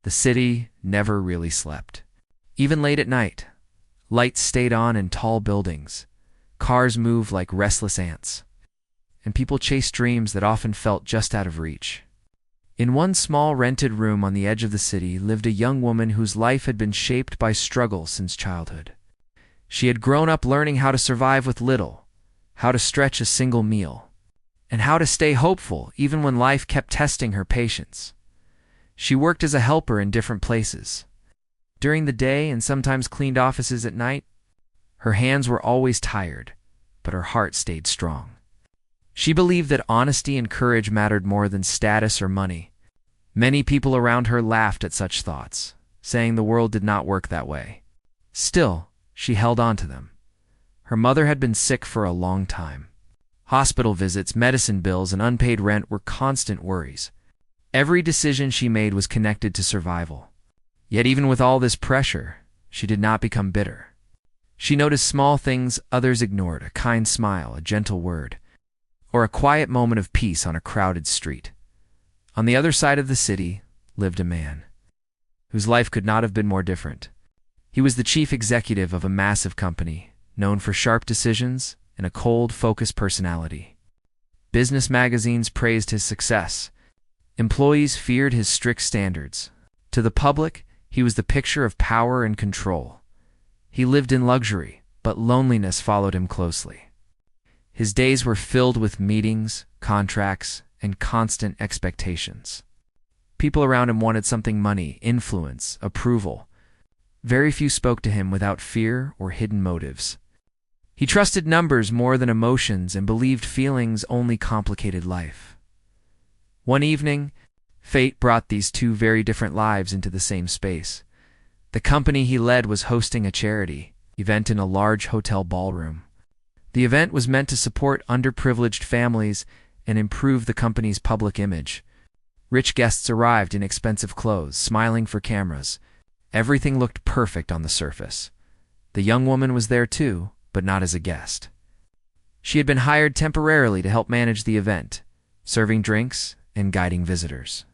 The city never really slept. Even late at night, lights stayed on in tall buildings, cars moved like restless ants, and people chased dreams that often felt just out of reach. In one small rented room on the edge of the city lived a young woman whose life had been shaped by struggle since childhood. She had grown up learning how to survive with little, how to stretch a single meal, and how to stay hopeful even when life kept testing her patience. She worked as a helper in different places during the day and sometimes cleaned offices at night. Her hands were always tired, but her heart stayed strong. She believed that honesty and courage mattered more than status or money. Many people around her laughed at such thoughts, saying the world did not work that way. Still, she held on to them. Her mother had been sick for a long time. Hospital visits, medicine bills, and unpaid rent were constant worries. Every decision she made was connected to survival. Yet even with all this pressure, she did not become bitter. She noticed small things others ignored: a kind smile, a gentle word, or a quiet moment of peace on a crowded street. On the other side of the city lived a man whose life could not have been more different. He was the chief executive of a massive company, known for sharp decisions and a cold, focused personality. Business magazines praised his success. Employees feared his strict standards. To the public, he was the picture of power and control. He lived in luxury, but loneliness followed him closely. His days were filled with meetings, contracts, and constant expectations. People around him wanted something: money, influence, approval. Very few spoke to him without fear or hidden motives. He trusted numbers more than emotions and believed feelings only complicated life. One evening, fate brought these two very different lives into the same space. The company he led was hosting a charity event in a large hotel ballroom. The event was meant to support underprivileged families and improve the company's public image. Rich guests arrived in expensive clothes, smiling for cameras. Everything looked perfect on the surface. The young woman was there too, but not as a guest. She had been hired temporarily to help manage the event, serving drinks and guiding visitors.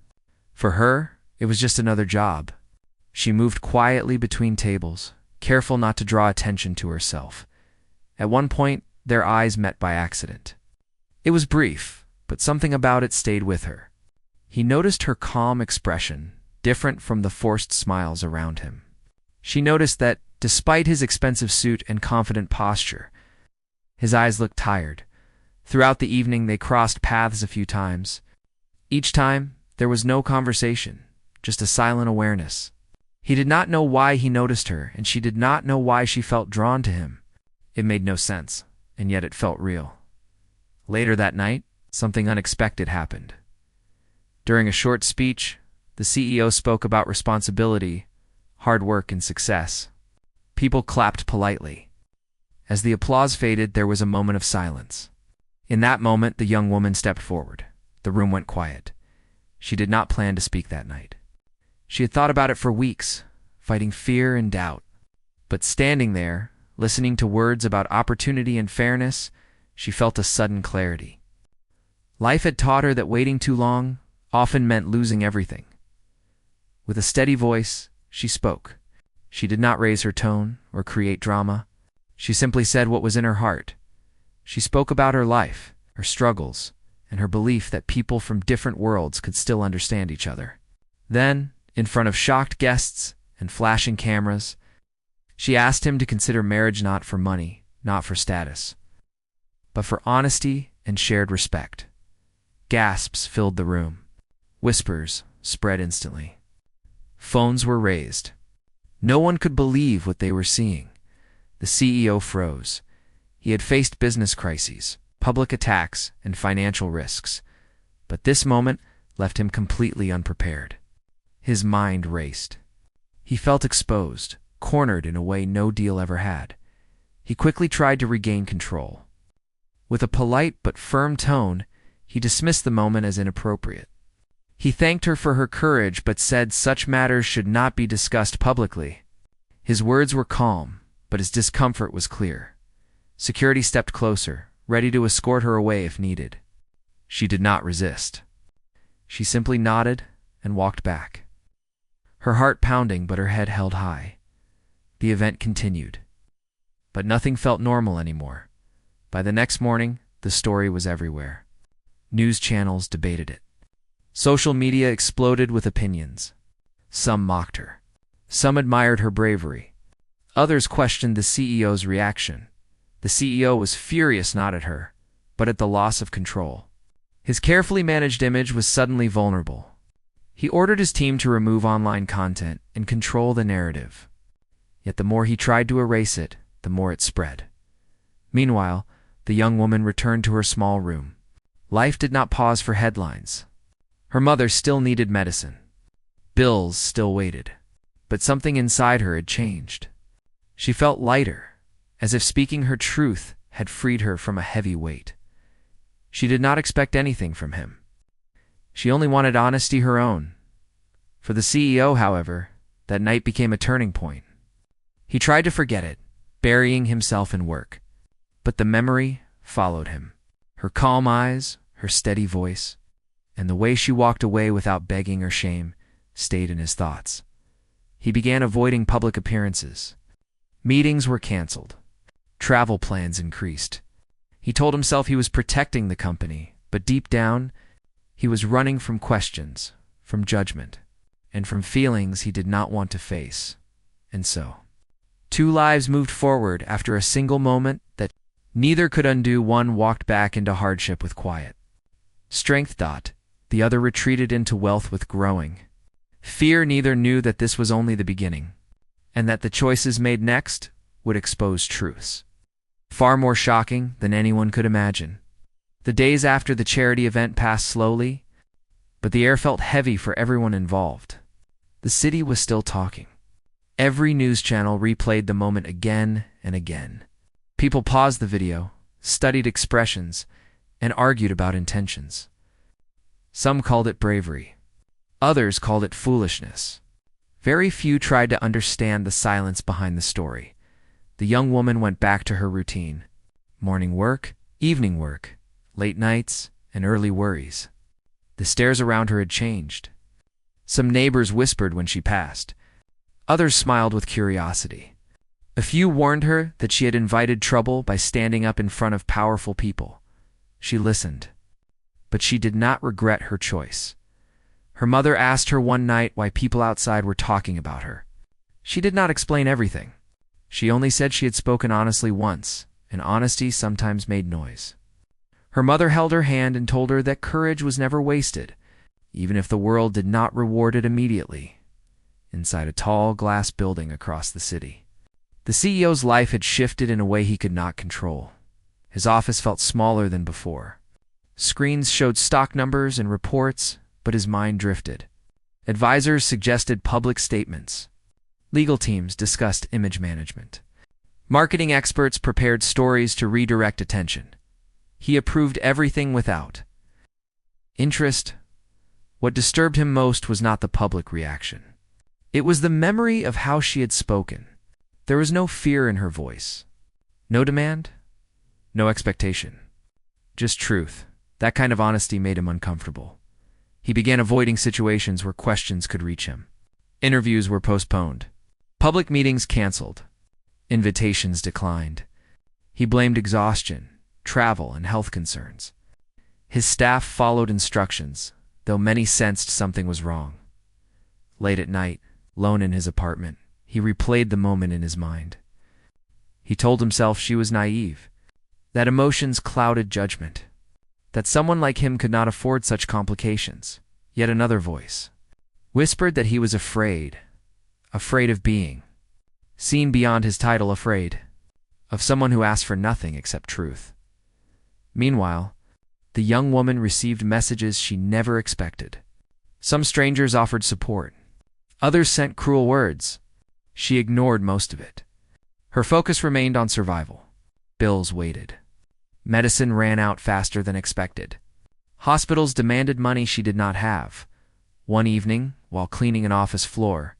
For her, it was just another job. She moved quietly between tables, careful not to draw attention to herself. At one point, their eyes met by accident. It was brief, but something about it stayed with her. He noticed her calm expression, different from the forced smiles around him. She noticed that, despite his expensive suit and confident posture, his eyes looked tired. Throughout the evening, they crossed paths a few times. Each time, there was no conversation, just a silent awareness. He did not know why he noticed her, and she did not know why she felt drawn to him. It made no sense, and yet it felt real. Later that night, something unexpected happened. During a short speech, the CEO spoke about responsibility, hard work, and success. People clapped politely. As the applause faded, there was a moment of silence. In that moment, the young woman stepped forward. The room went quiet. She did not plan to speak that night. She had thought about it for weeks, fighting fear and doubt. But standing there, listening to words about opportunity and fairness, she felt a sudden clarity. Life had taught her that waiting too long often meant losing everything. With a steady voice, she spoke. She did not raise her tone or create drama. She simply said what was in her heart. She spoke about her life, her struggles, and her belief that people from different worlds could still understand each other. Then, in front of shocked guests and flashing cameras, she asked him to consider marriage not for money, not for status, but for honesty and shared respect. Gasps filled the room. Whispers spread instantly. Phones were raised. No one could believe what they were seeing. The CEO froze. He had faced business crises, public attacks, and financial risks, but this moment left him completely unprepared. His mind raced. He felt exposed, cornered in a way no deal ever had. He quickly tried to regain control. With a polite but firm tone, he dismissed the moment as inappropriate. He thanked her for her courage but said such matters should not be discussed publicly. His words were calm, but his discomfort was clear. Security stepped closer, ready to escort her away if needed. She did not resist. She simply nodded and walked back. her heart pounding but her head held high. The event continued. But nothing felt normal anymore. By the next morning, the story was everywhere. News channels debated it. Social media exploded with opinions. Some mocked her. Some admired her bravery. Others questioned the CEO's reaction. The CEO was furious not at her, but at the loss of control. His carefully managed image was suddenly vulnerable. He ordered his team to remove online content and control the narrative. Yet the more he tried to erase it, the more it spread. Meanwhile, the young woman returned to her small room. Life did not pause for headlines. Her mother still needed medicine. Bills still waited. But something inside her had changed. She felt lighter, as if speaking her truth had freed her from a heavy weight. She did not expect anything from him. She only wanted honesty her own. For the CEO, however, that night became a turning point. He tried to forget it, burying himself in work. But the memory followed him. Her calm eyes, her steady voice, and the way she walked away without begging or shame stayed in his thoughts. He began avoiding public appearances. Meetings were canceled. Travel plans increased. He told himself he was protecting the company, but deep down, he was running from questions, from judgment, and from feelings he did not want to face. And so, two lives moved forward after a single moment that neither could undo. One walked back into hardship with quiet strength. The other retreated into wealth with growing fear. Neither knew that this was only the beginning, and that the choices made next would expose truths far more shocking than anyone could imagine. The days after the charity event passed slowly, but the air felt heavy for everyone involved. The city was still talking. Every news channel replayed the moment again and again. People paused the video, studied expressions, and argued about intentions. Some called it bravery. Others called it foolishness. Very few tried to understand the silence behind the story. The young woman went back to her routine. Morning work, evening work, late nights, and early worries. The stares around her had changed. Some neighbors whispered when she passed. Others smiled with curiosity. A few warned her that she had invited trouble by standing up in front of powerful people. She listened. But she did not regret her choice. Her mother asked her one night why people outside were talking about her. She did not explain everything. She only said she had spoken honestly once, and honesty sometimes made noise. Her mother held her hand and told her that courage was never wasted, even if the world did not reward it immediately. Inside a tall glass building across the city, the CEO's life had shifted in a way he could not control. His office felt smaller than before. Screens showed stock numbers and reports, but his mind drifted. Advisors suggested public statements. Legal teams discussed image management. Marketing experts prepared stories to redirect attention. He approved everything without interest. What disturbed him most was not the public reaction. It was the memory of how she had spoken. There was no fear in her voice. No demand. No expectation. Just truth. That kind of honesty made him uncomfortable. He began avoiding situations where questions could reach him. Interviews were postponed. Public meetings canceled. Invitations declined. He blamed exhaustion, travel, and health concerns. His staff followed instructions, though many sensed something was wrong. Late at night, alone in his apartment, he replayed the moment in his mind. He told himself she was naive, that emotions clouded judgment, that someone like him could not afford such complications. Yet another voice whispered that he was afraid of being seen beyond his title, afraid of someone who asked for nothing except truth. Meanwhile, the young woman received messages she never expected. Some strangers offered support. Others sent cruel words. She ignored most of it. Her focus remained on survival. Bills waited. Medicine ran out faster than expected. Hospitals demanded money she did not have. One evening, while cleaning an office floor,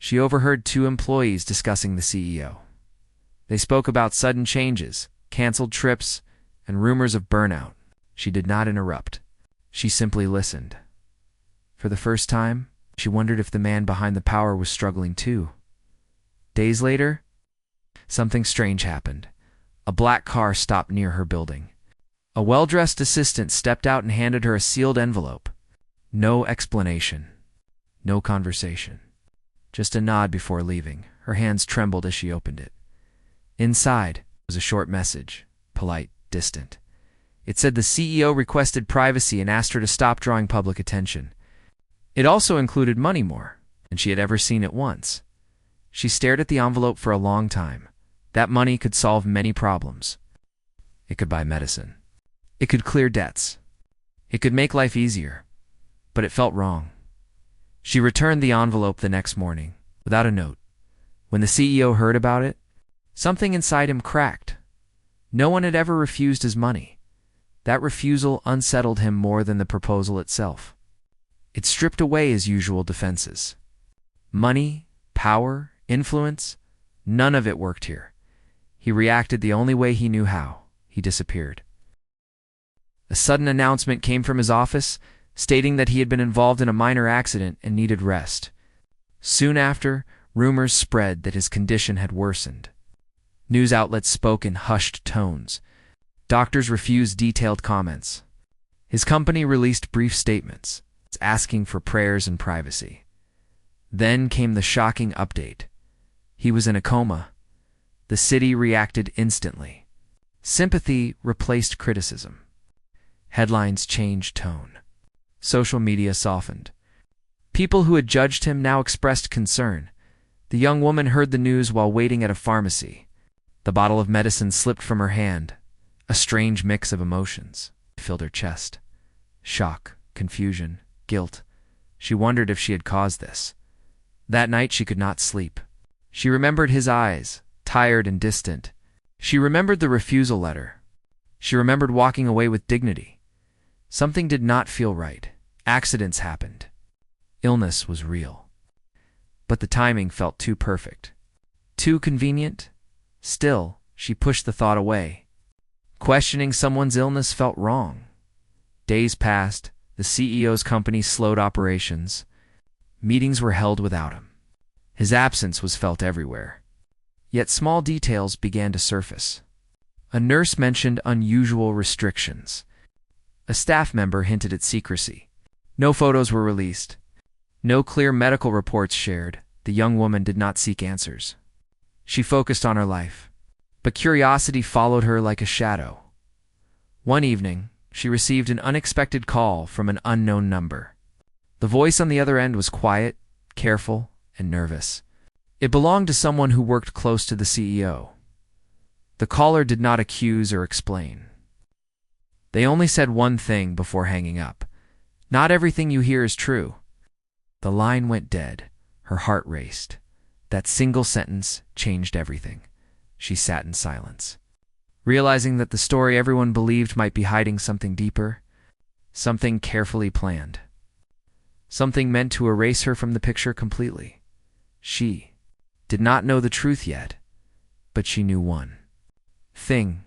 she overheard two employees discussing the CEO. They spoke about sudden changes, canceled trips, and rumors of burnout. She did not interrupt. She simply listened. For the first time, She wondered if the man behind the power was struggling too. Days later, something strange happened. A black car stopped near her building. A well-dressed assistant stepped out and handed her a sealed envelope. No explanation. No conversation. Just a nod before leaving. Her hands trembled as she opened it. Inside was a short message, polite, distant. It said the CEO requested privacy and asked her to stop drawing public attention. It also included money more, and she had ever seen it once. She stared at the envelope for a long time. That money could solve many problems. It could buy medicine. It could clear debts. It could make life easier. But it felt wrong. She returned the envelope the next morning, without a note. When the CEO heard about it, something inside him cracked. No one had ever refused his money. That refusal unsettled him more than the proposal itself. It stripped away his usual defenses. Money, power, influence, none of it worked here. He reacted the only way he knew how. He disappeared. A sudden announcement came from his office, stating that he had been involved in a minor accident and needed rest. Soon after, rumors spread that his condition had worsened. News outlets spoke in hushed tones. Doctors refused detailed comments. His company released brief statements, asking for prayers and privacy. Then came the shocking update. He was in a coma. The city reacted instantly. Sympathy replaced criticism. Headlines changed tone. Social media softened. People who had judged him now expressed concern. The young woman heard the news while waiting at a pharmacy. The bottle of medicine slipped from her hand. A strange mix of emotions filled her chest. Shock, confusion, guilt. She wondered if she had caused this. That night she could not sleep. She remembered his eyes, tired and distant. She remembered the refusal letter. She remembered walking away with dignity. Something did not feel right. Accidents happened. Illness was real. But the timing felt too perfect. Too convenient. Still, she pushed the thought away. Questioning someone's illness felt wrong. Days passed. The CEO's company slowed operations. Meetings were held without him. His absence was felt everywhere. Yet small details began to surface. A nurse mentioned unusual restrictions. A staff member hinted at secrecy. No photos were released. No clear medical reports shared. The young woman did not seek answers. She focused on her life. But curiosity followed her like a shadow. One evening, she received an unexpected call from an unknown number. The voice on the other end was quiet, careful, and nervous. It belonged to someone who worked close to the CEO. The caller did not accuse or explain. They only said one thing before hanging up. Not everything you hear is true. The line went dead. Her heart raced. That single sentence changed everything. She sat in silence, realizing that the story everyone believed might be hiding something deeper, something carefully planned, something meant to erase her from the picture completely. She did not know the truth yet, but she knew one thing.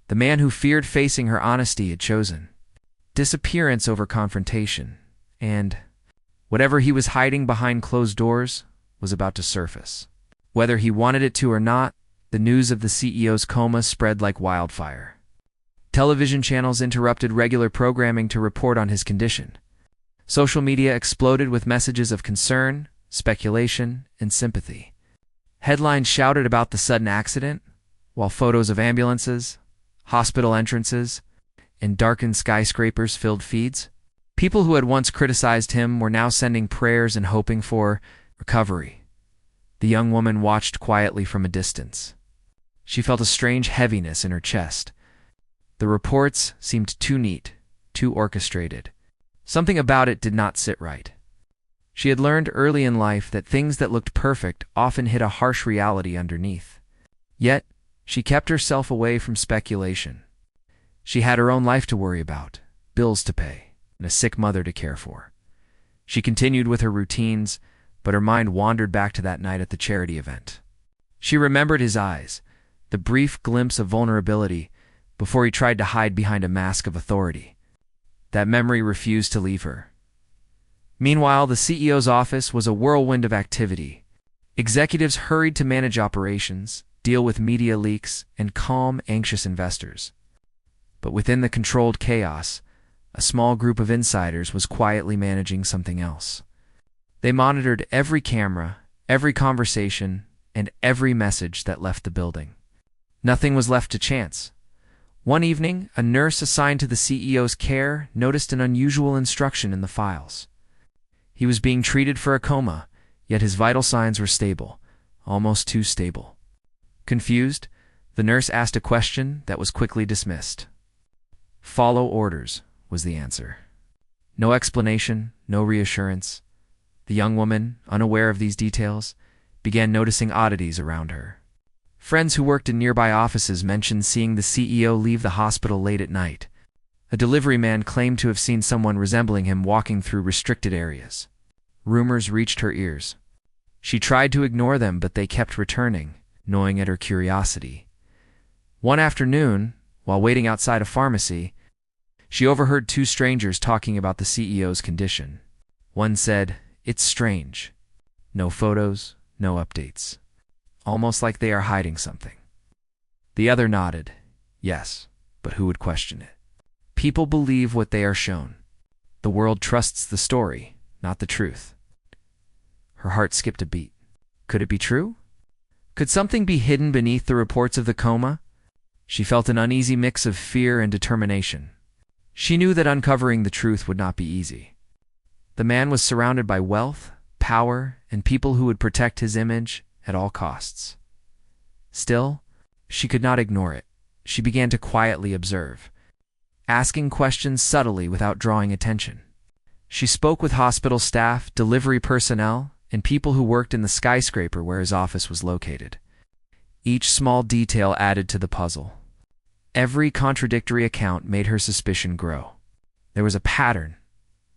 The man who feared facing her honesty had chosen disappearance over confrontation, and whatever he was hiding behind closed doors was about to surface. Whether he wanted it to or not, the news of the CEO's coma spread like wildfire. Television channels interrupted regular programming to report on his condition. Social media exploded with messages of concern, speculation, and sympathy. Headlines shouted about the sudden accident, while photos of ambulances, hospital entrances, and darkened skyscrapers filled feeds. People who had once criticized him were now sending prayers and hoping for recovery. The young woman watched quietly from a distance. She felt a strange heaviness in her chest. The reports seemed too neat, too orchestrated. Something about it did not sit right. She had learned early in life that things that looked perfect often hid a harsh reality underneath. Yet, she kept herself away from speculation. She had her own life to worry about, bills to pay, and a sick mother to care for. She continued with her routines, but her mind wandered back to that night at the charity event. She remembered his eyes, the brief glimpse of vulnerability before he tried to hide behind a mask of authority. That memory refused to leave her. Meanwhile, the CEO's office was a whirlwind of activity. Executives hurried to manage operations, deal with media leaks, and calm anxious investors. But within the controlled chaos, a small group of insiders was quietly managing something else. They monitored every camera, every conversation, and every message that left the building. Nothing was left to chance. One evening, a nurse assigned to the CEO's care noticed an unusual instruction in the files. He was being treated for a coma, yet his vital signs were stable, almost too stable. Confused, the nurse asked a question that was quickly dismissed. "Follow orders," was the answer. No explanation, no reassurance. The young woman, unaware of these details, began noticing oddities around her. Friends who worked in nearby offices mentioned seeing the CEO leave the hospital late at night. A delivery man claimed to have seen someone resembling him walking through restricted areas. Rumors reached her ears. She tried to ignore them, but they kept returning, gnawing at her curiosity. One afternoon, while waiting outside a pharmacy, she overheard two strangers talking about the CEO's condition. One said, "It's strange. No photos, no updates. Almost like they are hiding something." The other nodded. Yes, but who would question it? People believe what they are shown. The world trusts the story, not the truth. Her heart skipped a beat. Could it be true? Could something be hidden beneath the reports of the coma? She felt an uneasy mix of fear and determination. She knew that uncovering the truth would not be easy. The man was surrounded by wealth, power, and people who would protect his image at all costs. Still, she could not ignore it. She began to quietly observe, asking questions subtly without drawing attention. She spoke with hospital staff, delivery personnel, and people who worked in the skyscraper where his office was located. Each small detail added to the puzzle. Every contradictory account made her suspicion grow. There was a pattern,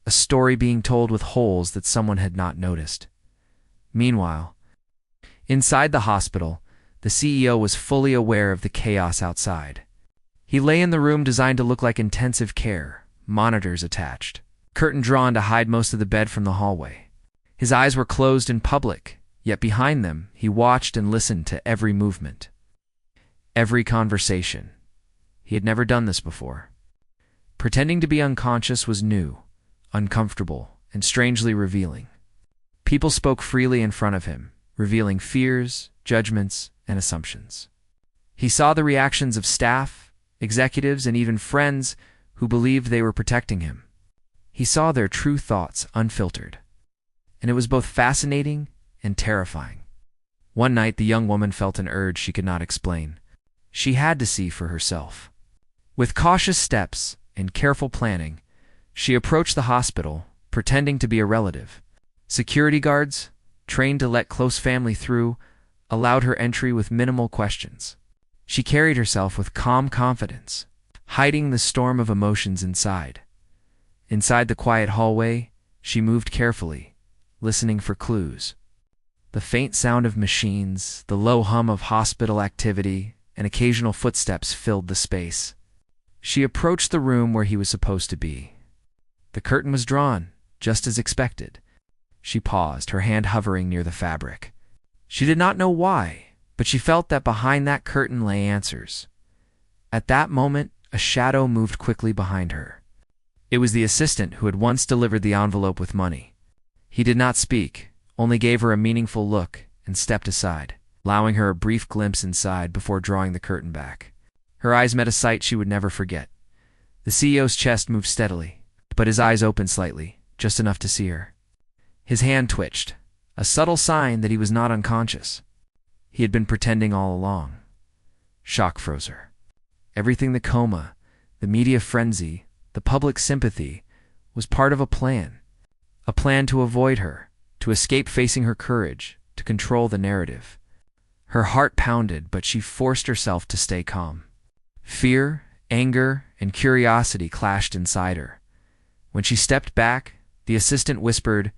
a story being told with holes that someone had not noticed. Meanwhile, inside the hospital, the CEO was fully aware of the chaos outside. He lay in the room designed to look like intensive care, monitors attached, curtain drawn to hide most of the bed from the hallway. His eyes were closed in public, yet behind them he watched and listened to every movement, every conversation. He had never done this before. Pretending to be unconscious was new, uncomfortable, and strangely revealing. People spoke freely in front of him, revealing fears, judgments, and assumptions. He saw the reactions of staff, executives, and even friends who believed they were protecting him. He saw their true thoughts unfiltered, and it was both fascinating and terrifying. One night, the young woman felt an urge she could not explain. She had to see for herself. With cautious steps and careful planning, she approached the hospital, pretending to be a relative. Security guards, trained to let close family through, allowed her entry with minimal questions. She carried herself with calm confidence, hiding the storm of emotions inside. Inside the quiet hallway, she moved carefully, listening for clues. The faint sound of machines, the low hum of hospital activity, and occasional footsteps filled the space. She approached the room where he was supposed to be. The curtain was drawn, just as expected. She paused, her hand hovering near the fabric. She did not know why, but she felt that behind that curtain lay answers. At that moment, a shadow moved quickly behind her. It was the assistant who had once delivered the envelope with money. He did not speak, only gave her a meaningful look and stepped aside, allowing her a brief glimpse inside before drawing the curtain back. Her eyes met a sight she would never forget. The CEO's chest moved steadily, but his eyes opened slightly, just enough to see her. His hand twitched, a subtle sign that he was not unconscious. He had been pretending all along. Shock froze her. Everything, the coma, the media frenzy, the public sympathy, was part of a plan to avoid her, to escape facing her courage, to control the narrative. Her heart pounded, but she forced herself to stay calm. Fear, anger, and curiosity clashed inside her. When she stepped back, the assistant whispered,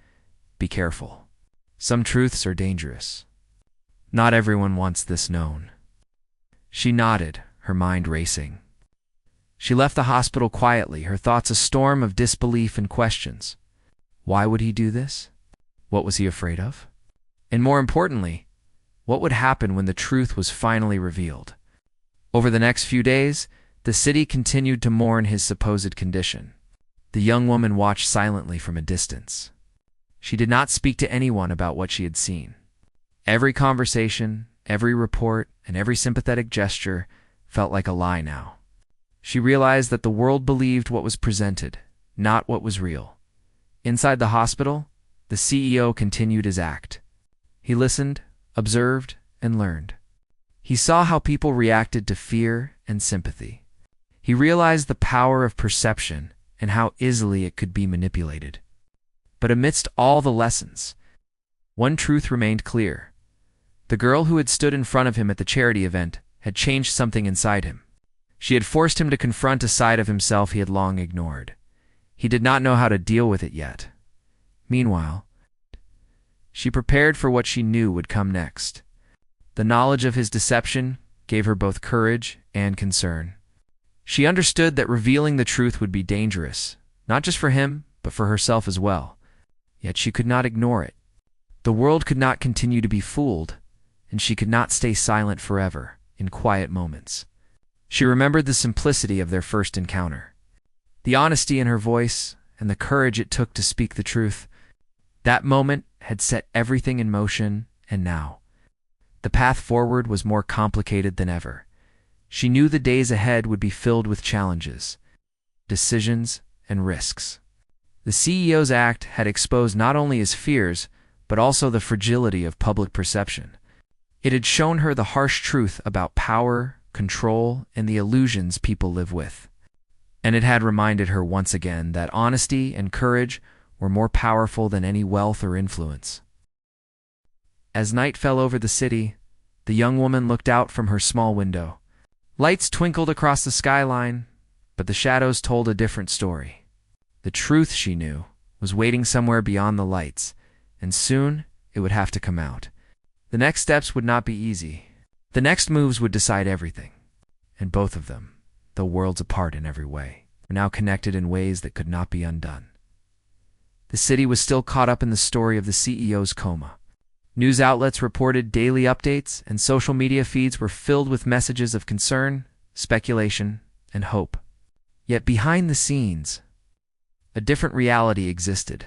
"Be careful. Some truths are dangerous. Not everyone wants this known." She nodded, her mind racing. She left the hospital quietly, her thoughts a storm of disbelief and questions. Why would he do this? What was he afraid of? And more importantly, what would happen when the truth was finally revealed? Over the next few days, the city continued to mourn his supposed condition. The young woman watched silently from a distance. She did not speak to anyone about what she had seen. Every conversation, every report, and every sympathetic gesture felt like a lie now. She realized that the world believed what was presented, not what was real. Inside the hospital, the CEO continued his act. He listened, observed, and learned. He saw how people reacted to fear and sympathy. He realized the power of perception and how easily it could be manipulated. But amidst all the lessons, one truth remained clear. The girl who had stood in front of him at the charity event had changed something inside him. She had forced him to confront a side of himself he had long ignored. He did not know how to deal with it yet. Meanwhile, she prepared for what she knew would come next. The knowledge of his deception gave her both courage and concern. She understood that revealing the truth would be dangerous, not just for him, but for herself as well. Yet she could not ignore it. The world could not continue to be fooled, and she could not stay silent forever in quiet moments. She remembered the simplicity of their first encounter, the honesty in her voice, and the courage it took to speak the truth. That moment had set everything in motion, and now the path forward was more complicated than ever. She knew the days ahead would be filled with challenges, decisions, and risks. The CEO's act had exposed not only his fears, but also the fragility of public perception. It had shown her the harsh truth about power, control, and the illusions people live with. And it had reminded her once again that honesty and courage were more powerful than any wealth or influence. As night fell over the city, the young woman looked out from her small window. Lights twinkled across the skyline, but the shadows told a different story. The truth, she knew, was waiting somewhere beyond the lights, and soon it would have to come out. The next steps would not be easy. The next moves would decide everything. And both of them, though worlds apart in every way, were now connected in ways that could not be undone. The city was still caught up in the story of the CEO's coma. News outlets reported daily updates, and social media feeds were filled with messages of concern, speculation, and hope. Yet behind the scenes, a different reality existed.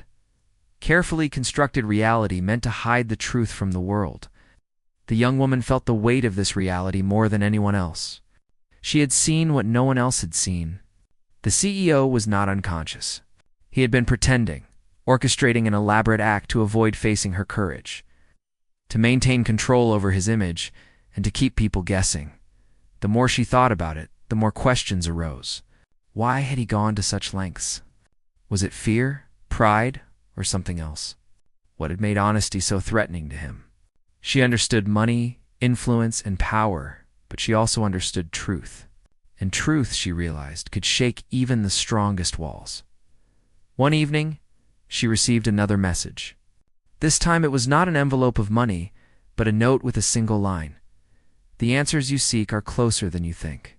Carefully constructed reality meant to hide the truth from the world. The young woman felt the weight of this reality more than anyone else. She had seen what no one else had seen. The CEO was not unconscious. He had been pretending, orchestrating an elaborate act to avoid facing her courage, to maintain control over his image, and to keep people guessing. The more she thought about it, the more questions arose. Why had he gone to such lengths? Was it fear, pride, or something else? What had made honesty so threatening to him? She understood money, influence, and power, but she also understood truth. And truth, she realized, could shake even the strongest walls. One evening, she received another message. This time it was not an envelope of money, but a note with a single line. The answers you seek are closer than you think.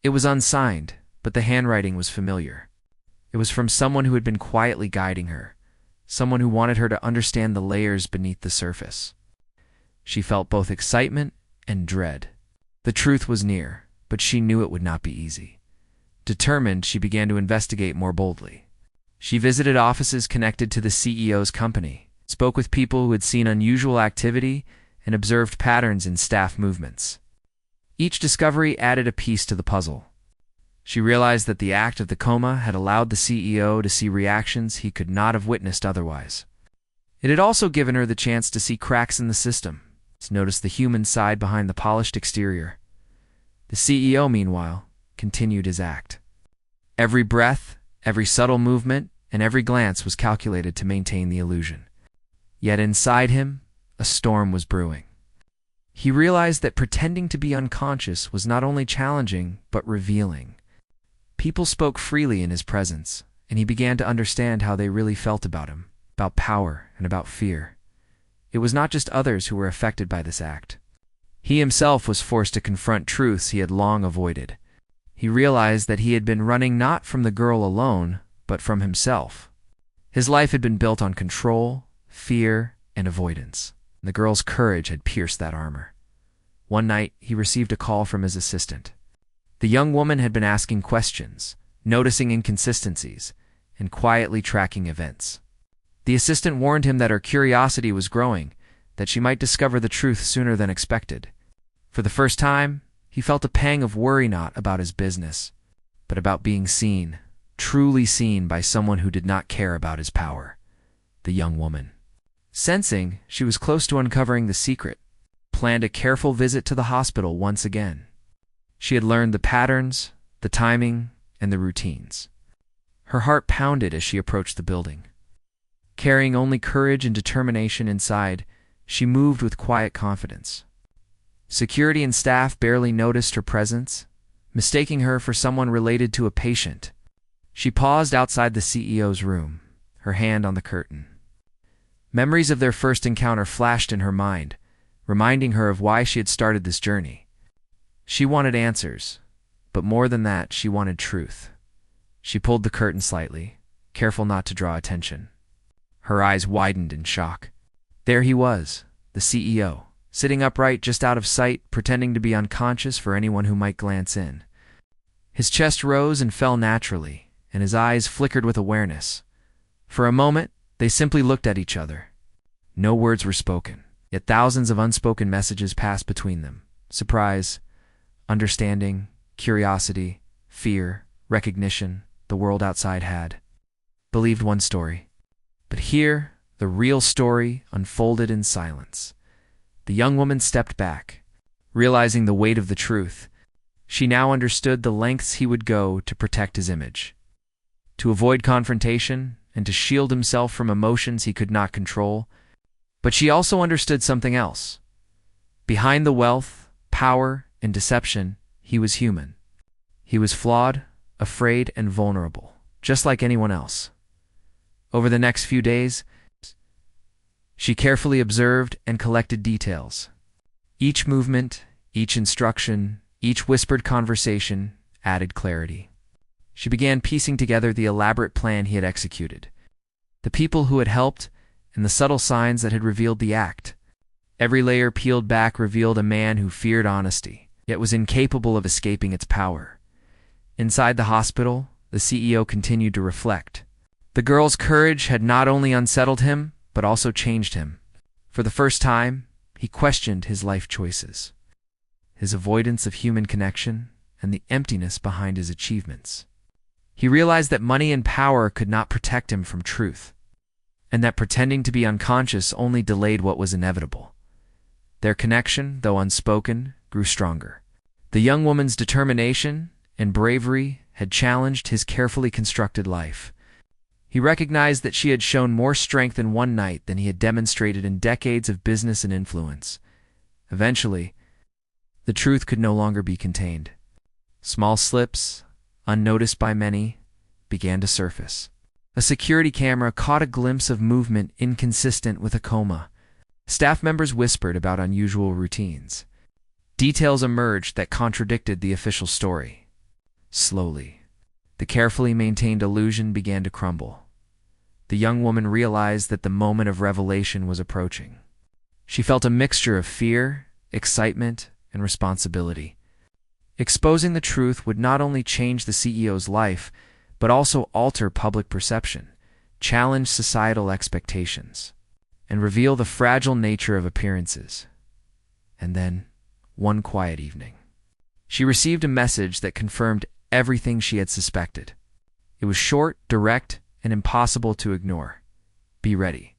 It was unsigned, but the handwriting was familiar. It was from someone who had been quietly guiding her, someone who wanted her to understand the layers beneath the surface. She felt both excitement and dread. The truth was near, but she knew it would not be easy. Determined, she began to investigate more boldly. She visited offices connected to the CEO's company, spoke with people who had seen unusual activity, and observed patterns in staff movements. Each discovery added a piece to the puzzle. She realized that the act of the coma had allowed the CEO to see reactions he could not have witnessed otherwise. It had also given her the chance to see cracks in the system, to notice the human side behind the polished exterior. The CEO, meanwhile, continued his act. Every breath, every subtle movement, and every glance was calculated to maintain the illusion. Yet inside him, a storm was brewing. He realized that pretending to be unconscious was not only challenging, but revealing. People spoke freely in his presence, and he began to understand how they really felt about him, about power, and about fear. It was not just others who were affected by this act. He himself was forced to confront truths he had long avoided. He realized that he had been running not from the girl alone, but from himself. His life had been built on control, fear, and avoidance. The girl's courage had pierced that armor. One night, he received a call from his assistant. The young woman had been asking questions, noticing inconsistencies, and quietly tracking events. The assistant warned him that her curiosity was growing, that she might discover the truth sooner than expected. For the first time, he felt a pang of worry, not about his business, but about being seen, truly seen by someone who did not care about his power, the young woman. Sensing she was close to uncovering the secret, planned a careful visit to the hospital once again. She had learned the patterns, the timing, and the routines. Her heart pounded as she approached the building. Carrying only courage and determination inside, she moved with quiet confidence. Security and staff barely noticed her presence, mistaking her for someone related to a patient. She paused outside the CEO's room, her hand on the curtain. Memories of their first encounter flashed in her mind, reminding her of why she had started this journey. She wanted answers, but more than that, she wanted truth. She pulled the curtain slightly, careful not to draw attention. Her eyes widened in shock. There he was, the CEO, sitting upright just out of sight, pretending to be unconscious for anyone who might glance in. His chest rose and fell naturally, and his eyes flickered with awareness. For a moment, they simply looked at each other. No words were spoken, yet thousands of unspoken messages passed between them. Surprise, understanding, curiosity, fear, recognition. The world outside had believed one story. But here, the real story unfolded in silence. The young woman stepped back, realizing the weight of the truth. She now understood the lengths he would go to protect his image, to avoid confrontation, and to shield himself from emotions he could not control. But she also understood something else. Behind the wealth, power, and deception, he was human. He was flawed, afraid, and vulnerable, just like anyone else. Over the next few days, she carefully observed and collected details. Each movement, each instruction, each whispered conversation added clarity. She began piecing together the elaborate plan he had executed, the people who had helped, and the subtle signs that had revealed the act. Every layer peeled back revealed a man who feared honesty, yet was incapable of escaping its power. Inside the hospital, the CEO continued to reflect. The girl's courage had not only unsettled him, but also changed him. For the first time, he questioned his life choices, his avoidance of human connection, and the emptiness behind his achievements. He realized that money and power could not protect him from truth, and that pretending to be unconscious only delayed what was inevitable. Their connection, though unspoken, grew stronger. The young woman's determination and bravery had challenged his carefully constructed life. He recognized that she had shown more strength in one night than he had demonstrated in decades of business and influence. Eventually, the truth could no longer be contained. Small slips, unnoticed by many, began to surface. A security camera caught a glimpse of movement inconsistent with a coma. Staff members whispered about unusual routines. Details emerged that contradicted the official story. Slowly, the carefully maintained illusion began to crumble. The young woman realized that the moment of revelation was approaching. She felt a mixture of fear, excitement, and responsibility. Exposing the truth would not only change the CEO's life, but also alter public perception, challenge societal expectations, and reveal the fragile nature of appearances. And then, one quiet evening, she received a message that confirmed everything she had suspected. It was short, direct, and impossible to ignore. Be ready.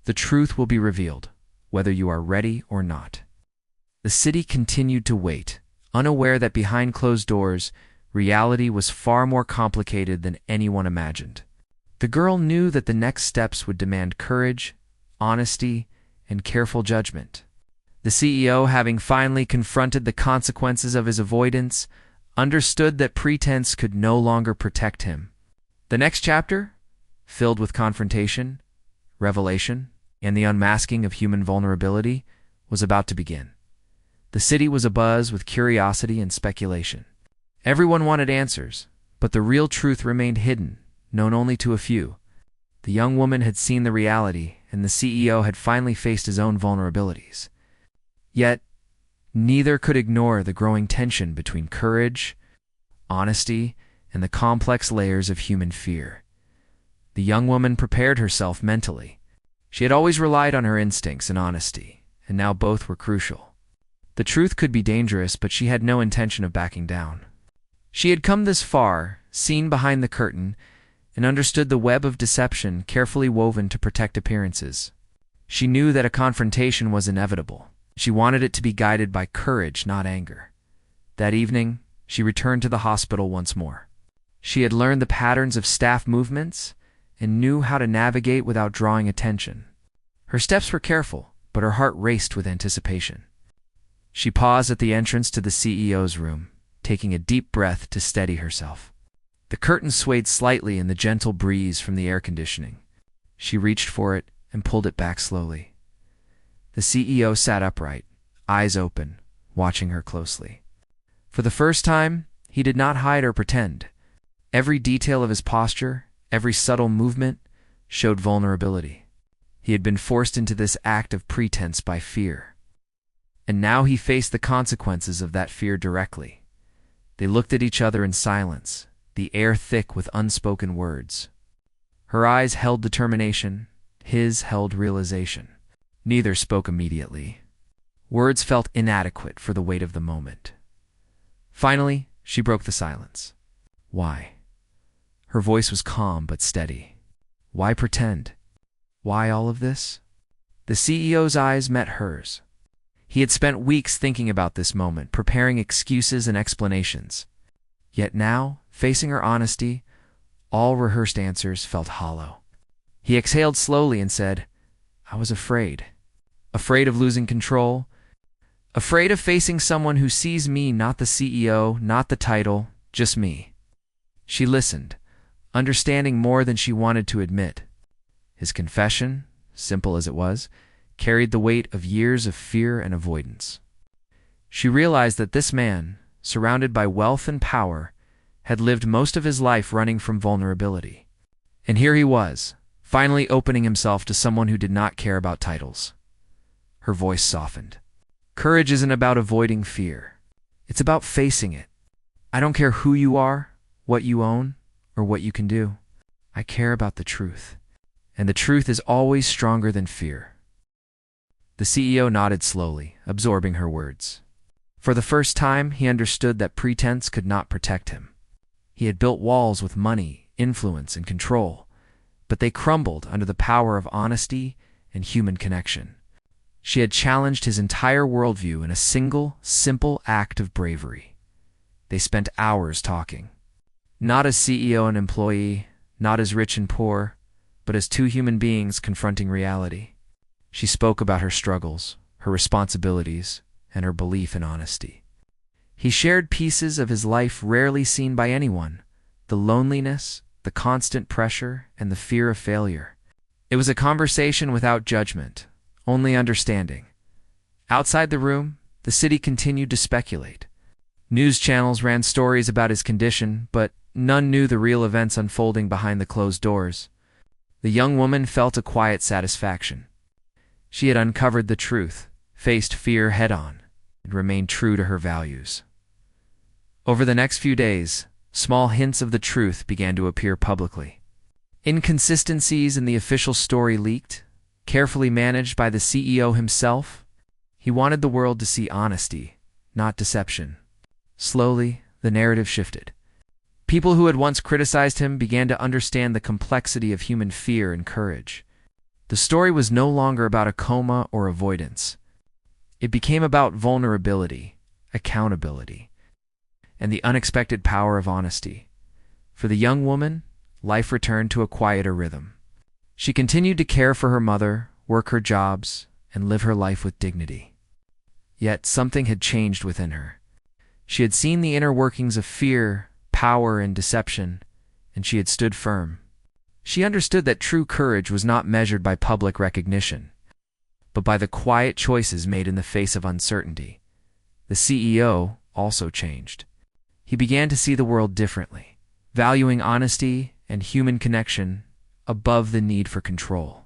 The truth will be revealed, whether you are ready or not. The city continued to wait, unaware that behind closed doors, reality was far more complicated than anyone imagined. The girl knew that the next steps would demand courage, honesty, and careful judgment. The CEO, having finally confronted the consequences of his avoidance, understood that pretense could no longer protect him. The next chapter, filled with confrontation, revelation, and the unmasking of human vulnerability, was about to begin. The city was abuzz with curiosity and speculation. Everyone wanted answers, but the real truth remained hidden, known only to a few. The young woman had seen the reality, and the CEO had finally faced his own vulnerabilities. Yet, neither could ignore the growing tension between courage, honesty, and the complex layers of human fear. The young woman prepared herself mentally. She had always relied on her instincts and honesty, and now both were crucial. The truth could be dangerous, but she had no intention of backing down. She had come this far, seen behind the curtain, and understood the web of deception carefully woven to protect appearances. She knew that a confrontation was inevitable. She wanted it to be guided by courage, not anger. That evening, she returned to the hospital once more. She had learned the patterns of staff movements and knew how to navigate without drawing attention. Her steps were careful, but her heart raced with anticipation. She paused at the entrance to the CEO's room, taking a deep breath to steady herself. The curtain swayed slightly in the gentle breeze from the air conditioning. She reached for it and pulled it back slowly. The CEO sat upright, eyes open, watching her closely. For the first time, he did not hide or pretend. Every detail of his posture, every subtle movement, showed vulnerability. He had been forced into this act of pretense by fear. And now he faced the consequences of that fear directly. They looked at each other in silence, the air thick with unspoken words. Her eyes held determination, his held realization. Neither spoke immediately. Words felt inadequate for the weight of the moment. Finally, she broke the silence. Why? Her voice was calm but steady. Why pretend? Why all of this? The CEO's eyes met hers. He had spent weeks thinking about this moment, preparing excuses and explanations. Yet now, facing her honesty, all rehearsed answers felt hollow. He exhaled slowly and said, "I was afraid. Afraid of losing control. Afraid of facing someone who sees me, not the CEO, not the title, just me." She listened, understanding more than she wanted to admit. His confession, simple as it was, carried the weight of years of fear and avoidance. She realized that this man, surrounded by wealth and power, had lived most of his life running from vulnerability. And here he was, finally opening himself to someone who did not care about titles. Her voice softened. Courage isn't about avoiding fear. It's about facing it. I don't care who you are, what you own, or what you can do. I care about the truth. And the truth is always stronger than fear. The CEO nodded slowly, absorbing her words. For the first time, he understood that pretense could not protect him. He had built walls with money, influence, and control, but they crumbled under the power of honesty and human connection. She had challenged his entire worldview in a single, simple act of bravery. They spent hours talking. Not as CEO and employee, not as rich and poor, but as two human beings confronting reality. She spoke about her struggles, her responsibilities, and her belief in honesty. He shared pieces of his life rarely seen by anyone, the loneliness, the constant pressure, and the fear of failure. It was a conversation without judgment, only understanding. Outside the room, the city continued to speculate. News channels ran stories about his condition, but none knew the real events unfolding behind the closed doors. The young woman felt a quiet satisfaction. She had uncovered the truth, faced fear head-on, and remained true to her values. Over the next few days, small hints of the truth began to appear publicly. Inconsistencies in the official story leaked, carefully managed by the CEO himself. He wanted the world to see honesty, not deception. Slowly, the narrative shifted. People who had once criticized him began to understand the complexity of human fear and courage. The story was no longer about a coma or avoidance. It became about vulnerability, accountability, and the unexpected power of honesty. For the young woman, life returned to a quieter rhythm. She continued to care for her mother, work her jobs, and live her life with dignity. Yet something had changed within her. She had seen the inner workings of fear, power, and deception, and she had stood firm. She understood that true courage was not measured by public recognition, but by the quiet choices made in the face of uncertainty. The CEO also changed. He began to see the world differently, valuing honesty and human connection above the need for control.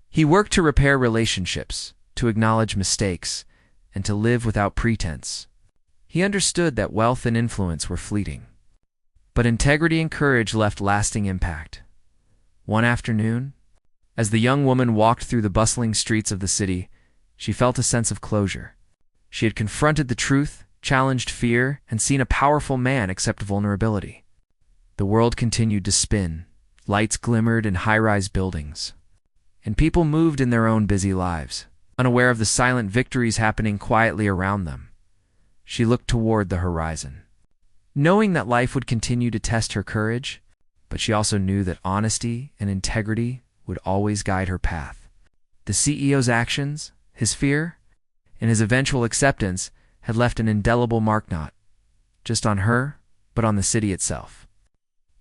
He worked to repair relationships, to acknowledge mistakes, and to live without pretense. He understood that wealth and influence were fleeting, but integrity and courage left lasting impact. One afternoon, as the young woman walked through the bustling streets of the city, she felt a sense of closure. She had confronted the truth, challenged fear, and seen a powerful man accept vulnerability. The world continued to spin, lights glimmered in high-rise buildings, and people moved in their own busy lives, unaware of the silent victories happening quietly around them. She looked toward the horizon, knowing that life would continue to test her courage, but she also knew that honesty and integrity would always guide her path. The CEO's actions, his fear, and his eventual acceptance had left an indelible mark not just on her, but on the city itself.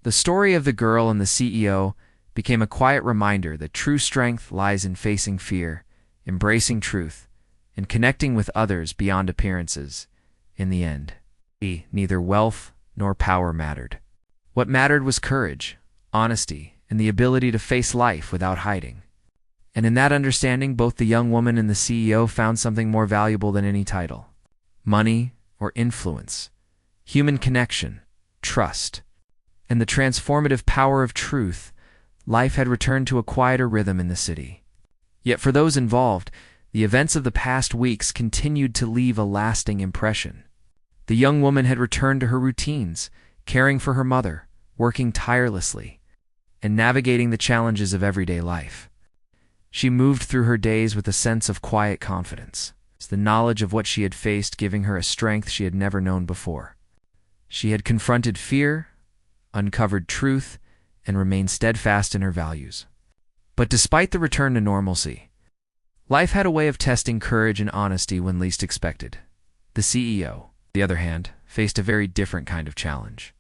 The story of the girl and the CEO became a quiet reminder that true strength lies in facing fear, embracing truth, and connecting with others beyond appearances. In the end, neither wealth nor power mattered. What mattered was courage, honesty, and the ability to face life without hiding. And in that understanding, both the young woman and the CEO found something more valuable than any title: money or influence, human connection, trust, and the transformative power of truth. Life had returned to a quieter rhythm in the city. Yet for those involved, the events of the past weeks continued to leave a lasting impression. The young woman had returned to her routines, caring for her mother, working tirelessly, and navigating the challenges of everyday life. She moved through her days with a sense of quiet confidence, the knowledge of what she had faced giving her a strength she had never known before. She had confronted fear, uncovered truth, and remained steadfast in her values. But despite the return to normalcy, life had a way of testing courage and honesty when least expected. The CEO, on the other hand, faced a very different kind of challenge.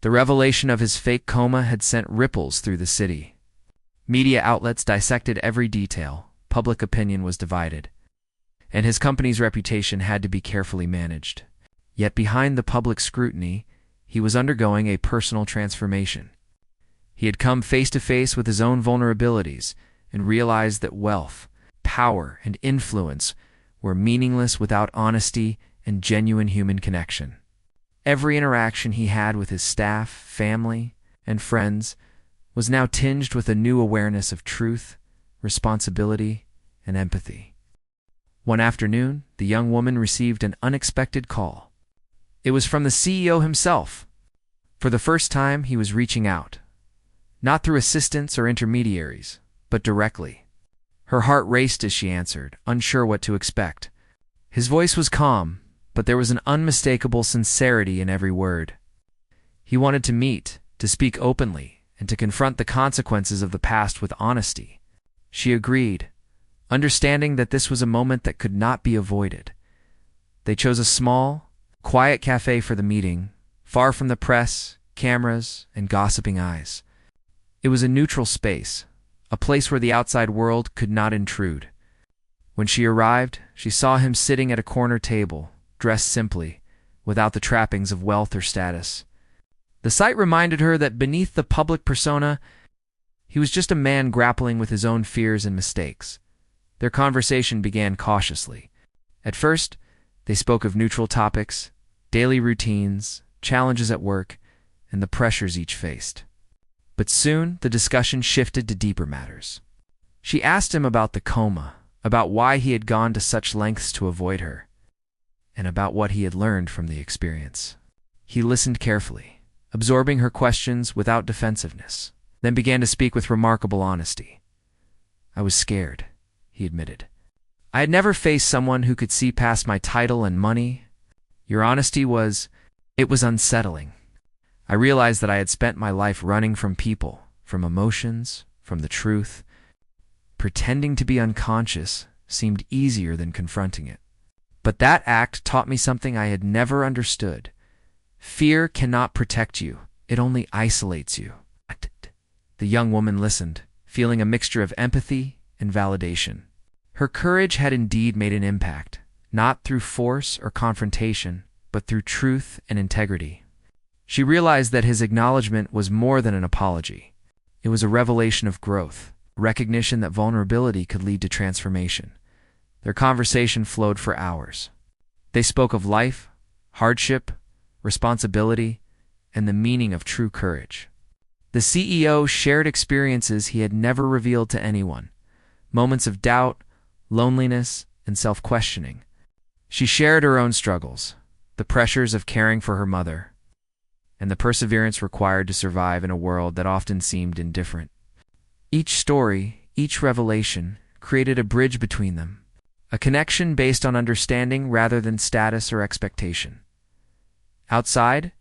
The revelation of his fake coma had sent ripples through the city. Media outlets dissected every detail, public opinion was divided, and his company's reputation had to be carefully managed. Yet behind the public scrutiny, he was undergoing a personal transformation. He had come face to face with his own vulnerabilities and realized that wealth, power, and influence were meaningless without honesty and genuine human connection. Every interaction he had with his staff, family, and friends was now tinged with a new awareness of truth, responsibility, and empathy. One afternoon, the young woman received an unexpected call. It was from the CEO himself. For the first time, he was reaching out, not through assistants or intermediaries, but directly. Her heart raced as she answered, unsure what to expect. His voice was calm, but there was an unmistakable sincerity in every word. He wanted to meet, to speak openly, and to confront the consequences of the past with honesty. She agreed, understanding that this was a moment that could not be avoided. They chose a small, quiet cafe for the meeting, far from the press, cameras, and gossiping eyes. It was a neutral space, a place where the outside world could not intrude. When she arrived, she saw him sitting at a corner table, dressed simply, without the trappings of wealth or status. The sight reminded her that beneath the public persona, he was just a man grappling with his own fears and mistakes. Their conversation began cautiously. At first, they spoke of neutral topics, daily routines, challenges at work, and the pressures each faced. But soon, the discussion shifted to deeper matters. She asked him about the coma, about why he had gone to such lengths to avoid her, and about what he had learned from the experience. He listened carefully, absorbing her questions without defensiveness, then began to speak with remarkable honesty. "I was scared," he admitted. "I had never faced someone who could see past my title and money. Your honesty it was unsettling. I realized that I had spent my life running from people, from emotions, from the truth. Pretending to be unconscious seemed easier than confronting it. But that act taught me something I had never understood. Fear cannot protect you. It only isolates you." The young woman listened, feeling a mixture of empathy and validation. Her courage had indeed made an impact, not through force or confrontation, but through truth and integrity. She realized that his acknowledgement was more than an apology. It was a revelation of growth, recognition that vulnerability could lead to transformation. Their conversation flowed for hours. They spoke of life, hardship, responsibility, and the meaning of true courage. The CEO shared experiences he had never revealed to anyone, moments of doubt, loneliness, and self-questioning. She shared her own struggles, the pressures of caring for her mother, and the perseverance required to survive in a world that often seemed indifferent. Each story, each revelation, created a bridge between them, a connection based on understanding rather than status or expectation. Outside,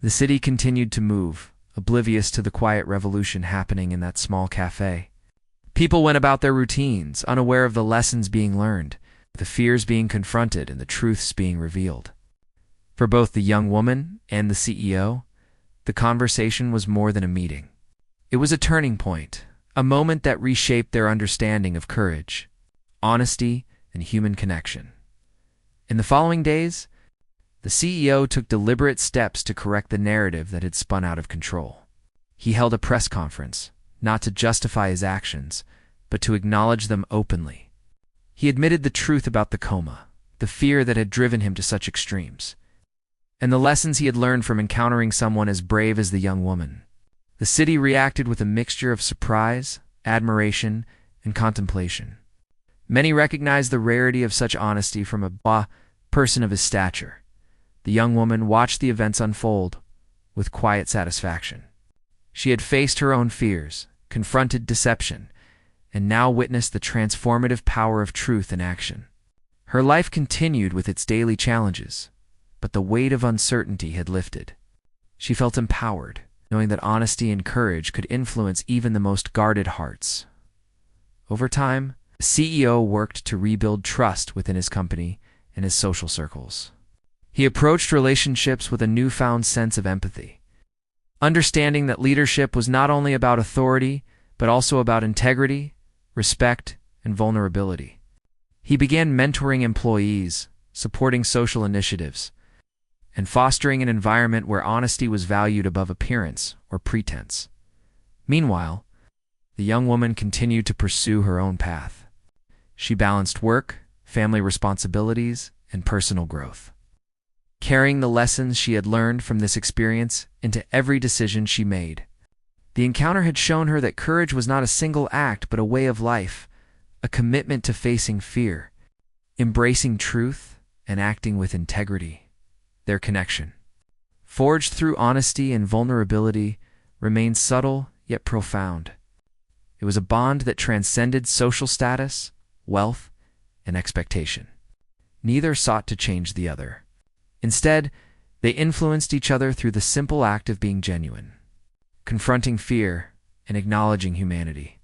the city continued to move, oblivious to the quiet revolution happening in that small cafe. People went about their routines, unaware of the lessons being learned, the fears being confronted, and the truths being revealed. For both the young woman and the CEO, the conversation was more than a meeting. It was a turning point, a moment that reshaped their understanding of courage, honesty, and human connection. In the following days, the CEO took deliberate steps to correct the narrative that had spun out of control. He held a press conference, not to justify his actions, but to acknowledge them openly. He admitted the truth about the coma, the fear that had driven him to such extremes, and the lessons he had learned from encountering someone as brave as the young woman. The city reacted with a mixture of surprise, admiration, and contemplation. Many recognized the rarity of such honesty from a person of his stature. The young woman watched the events unfold with quiet satisfaction. She had faced her own fears, confronted deception, and now witnessed the transformative power of truth in action. Her life continued with its daily challenges, but the weight of uncertainty had lifted. She felt empowered, knowing that honesty and courage could influence even the most guarded hearts. Over time, the CEO worked to rebuild trust within his company and his social circles. He approached relationships with a newfound sense of empathy, understanding that leadership was not only about authority, but also about integrity, respect, and vulnerability. He began mentoring employees, supporting social initiatives, and fostering an environment where honesty was valued above appearance or pretense. Meanwhile, the young woman continued to pursue her own path. She balanced work, family responsibilities, and personal growth, carrying the lessons she had learned from this experience into every decision she made. The encounter had shown her that courage was not a single act but a way of life, a commitment to facing fear, embracing truth, and acting with integrity. Their connection, forged through honesty and vulnerability, remained subtle yet profound. It was a bond that transcended social status, wealth, and expectation. Neither sought to change the other. Instead, they influenced each other through the simple act of being genuine, confronting fear and acknowledging humanity.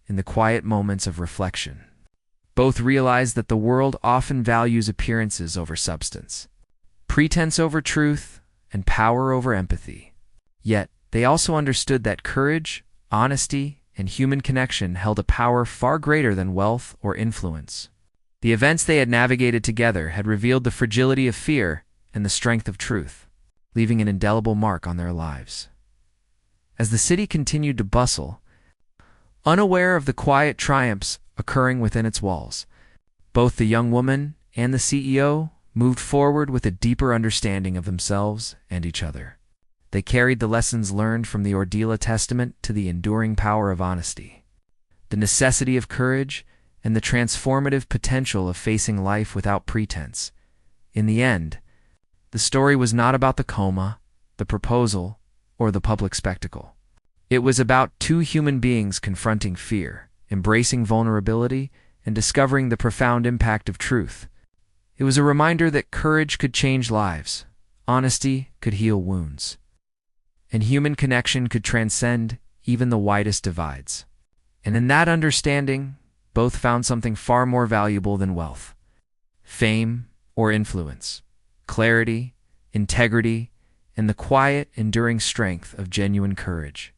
In the quiet moments of reflection, both realized that the world often values appearances over substance, pretense over truth, and power over empathy. Yet, they also understood that courage, honesty, and human connection held a power far greater than wealth or influence. The events they had navigated together had revealed the fragility of fear and the strength of truth, leaving an indelible mark on their lives. As the city continued to bustle, unaware of the quiet triumphs occurring within its walls, both the young woman and the CEO moved forward with a deeper understanding of themselves and each other. They carried the lessons learned from the ordeal a testament to the enduring power of honesty, the necessity of courage, and the transformative potential of facing life without pretense. In the end, the story was not about the coma, the proposal, or the public spectacle. It was about two human beings confronting fear, embracing vulnerability, and discovering the profound impact of truth. It was a reminder that courage could change lives, honesty could heal wounds, and human connection could transcend even the widest divides. And in that understanding, both found something far more valuable than wealth, fame, or influence: clarity, integrity, and the quiet, enduring strength of genuine courage.